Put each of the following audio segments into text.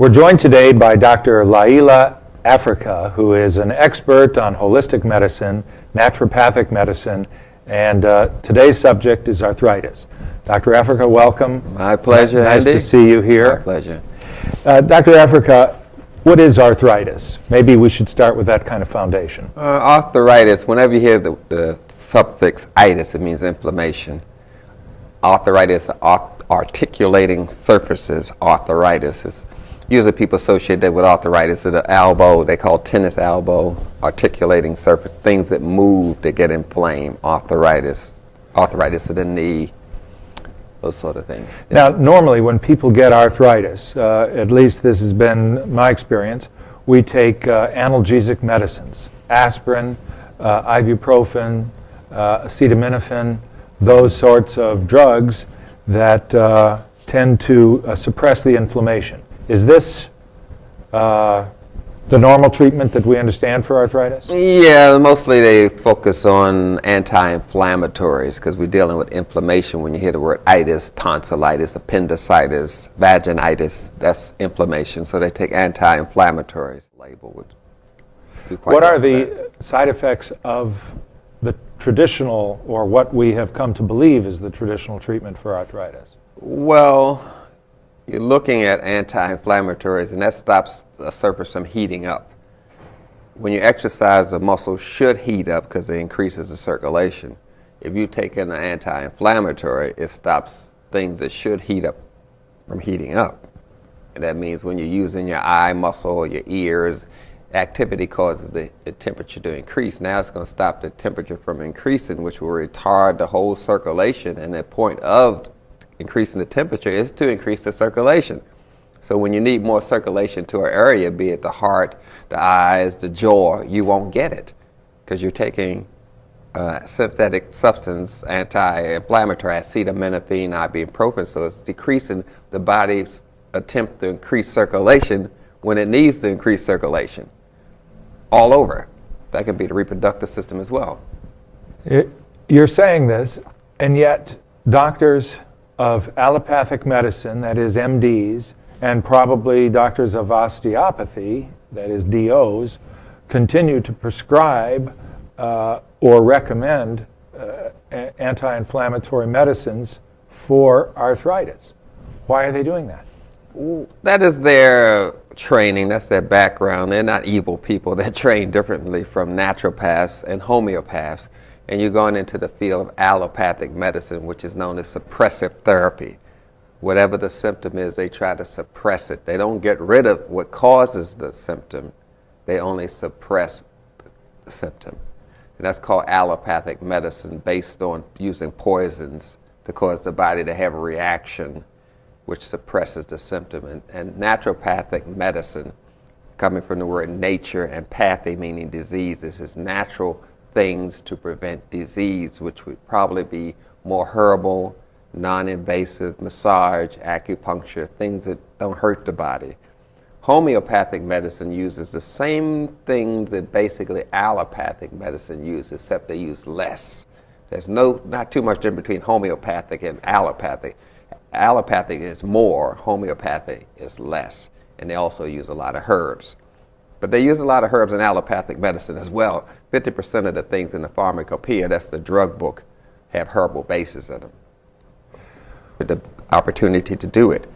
We're joined today by Dr. Laila Afrika, who is an expert on holistic medicine, naturopathic medicine, and today's subject is arthritis. Dr. Afrika, welcome. My pleasure, Nice Andy. to see you here. My pleasure. Dr. Afrika, what is arthritis? Maybe we should start with that kind of foundation. Arthritis, whenever you hear the suffix itis, it means inflammation. Arthritis, articulating surfaces, arthritis is usually people associate that with arthritis of the elbow. They call tennis elbow, articulating surface, things that move, that get inflamed, arthritis of the knee, those sort of things. Now, normally when people get arthritis, at least this has been my experience, we take analgesic medicines, aspirin, ibuprofen, acetaminophen, those sorts of drugs that tend to suppress the inflammation. Is this the normal treatment that we understand for arthritis? Yeah, mostly they focus on anti-inflammatories because we're dealing with inflammation. When you hear the word itis, tonsillitis, appendicitis, vaginitis, that's inflammation. So they take anti-inflammatories. Label would be quite What are the side effects of the traditional, or what we have come to believe is the traditional treatment for arthritis? Well, you're looking at anti-inflammatories, and that stops the surface from heating up. When you exercise, the muscle should heat up because it increases the circulation. If you take in an anti-inflammatory, it stops things that should heat up from heating up. And that means when you're using your eye muscle or your ears, activity causes the temperature to increase. Now it's going to stop the temperature from increasing, which will retard the whole circulation, and the point of increasing the temperature is to increase the circulation. So when you need more circulation to an area, be it the heart, the eyes, the jaw, you won't get it because you're taking synthetic substance, anti-inflammatory, acetaminophen, ibuprofen, so it's decreasing the body's attempt to increase circulation when it needs to increase circulation all over. That can be the reproductive system as well. You're saying this, and yet doctors of allopathic medicine, that is MDs, and probably doctors of osteopathy, that is DOs, continue to prescribe or recommend anti-inflammatory medicines for arthritis. Why are they doing that? That is their training, that's their background. They're not evil people. They're trained differently from naturopaths and homeopaths. And you're going into the field of allopathic medicine, which is known as suppressive therapy. Whatever the symptom is, they try to suppress it. They don't get rid of what causes the symptom. They only suppress the symptom. And that's called allopathic medicine, based on using poisons to cause the body to have a reaction which suppresses the symptom. And naturopathic medicine, coming from the word nature, and pathy meaning disease, this is natural things to prevent disease, which would probably be more herbal, non-invasive, massage, acupuncture, things that don't hurt the body. Homeopathic medicine uses the same things that basically allopathic medicine uses, except they use less. There's not too much difference between homeopathic and allopathic. Allopathic is more, homeopathic is less, and they also use a lot of herbs. But they use a lot of herbs in allopathic medicine as well. 50% of the things in the pharmacopoeia, that's the drug book, have herbal bases in them. With the opportunity to do it.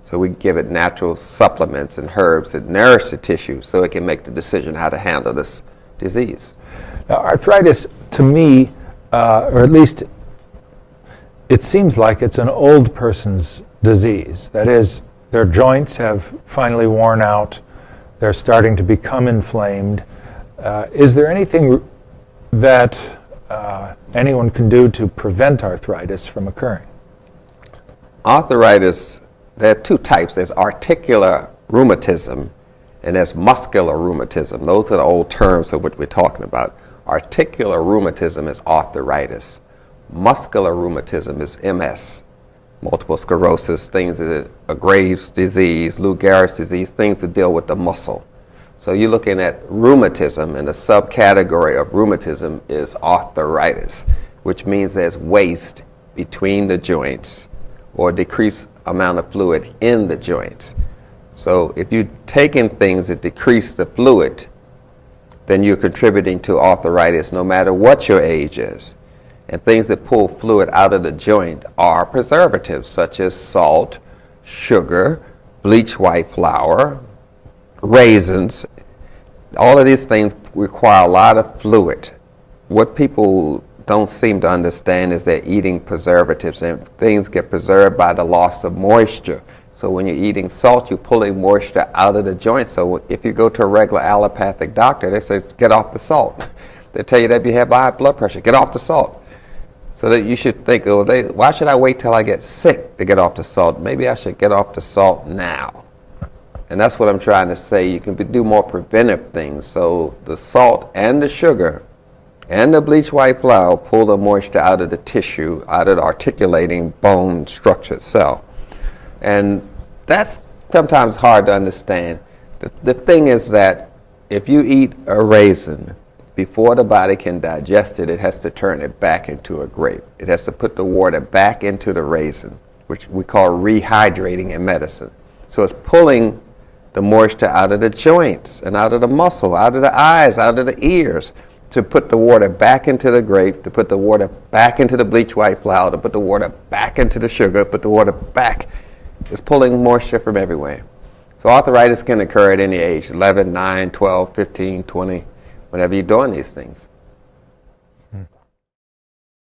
So we give it natural supplements and herbs that nourish the tissue so it can make the decision how to handle this disease. Now, arthritis, to me, or at least it seems like it's an old person's disease. That is, their joints have finally worn out. They're starting to become inflamed. Is there anything that anyone can do to prevent arthritis from occurring? Arthritis, there are two types. There's articular rheumatism and there's muscular rheumatism. Those are the old terms of what we're talking about. Articular rheumatism is arthritis. Muscular rheumatism is MS, multiple sclerosis, things that are Graves' disease, Lou Gehrig's disease, things that deal with the muscle. So you're looking at rheumatism, and the subcategory of rheumatism is arthritis, which means there's waste between the joints or decreased amount of fluid in the joints. So if you're taking things that decrease the fluid, then you're contributing to arthritis no matter what your age is. And things that pull fluid out of the joint are preservatives such as salt, sugar, bleach white flour, raisins. All of these things require a lot of fluid. What people don't seem to understand is they're eating preservatives, and things get preserved by the loss of moisture. So when you're eating salt, you're pulling moisture out of the joint. So if you go to a regular allopathic doctor, they say, get off the salt. They tell you that if you have high blood pressure, get off the salt. So that you should think, oh, why should I wait till I get sick to get off the salt? Maybe I should get off the salt now. And that's what I'm trying to say. You can do more preventive things. So the salt and the sugar and the bleach white flour pull the moisture out of the tissue, out of the articulating bone structure itself. And that's sometimes hard to understand. The thing is that if you eat a raisin, before the body can digest it, it has to turn it back into a grape. It has to put the water back into the raisin, which we call rehydrating in medicine. So it's pulling the moisture out of the joints and out of the muscle, out of the eyes, out of the ears, to put the water back into the grape, to put the water back into the bleach white flour, to put the water back into the sugar, put the water back. It's pulling moisture from everywhere. So arthritis can occur at any age, 11, 9, 12, 15, 20, whenever you're doing these things.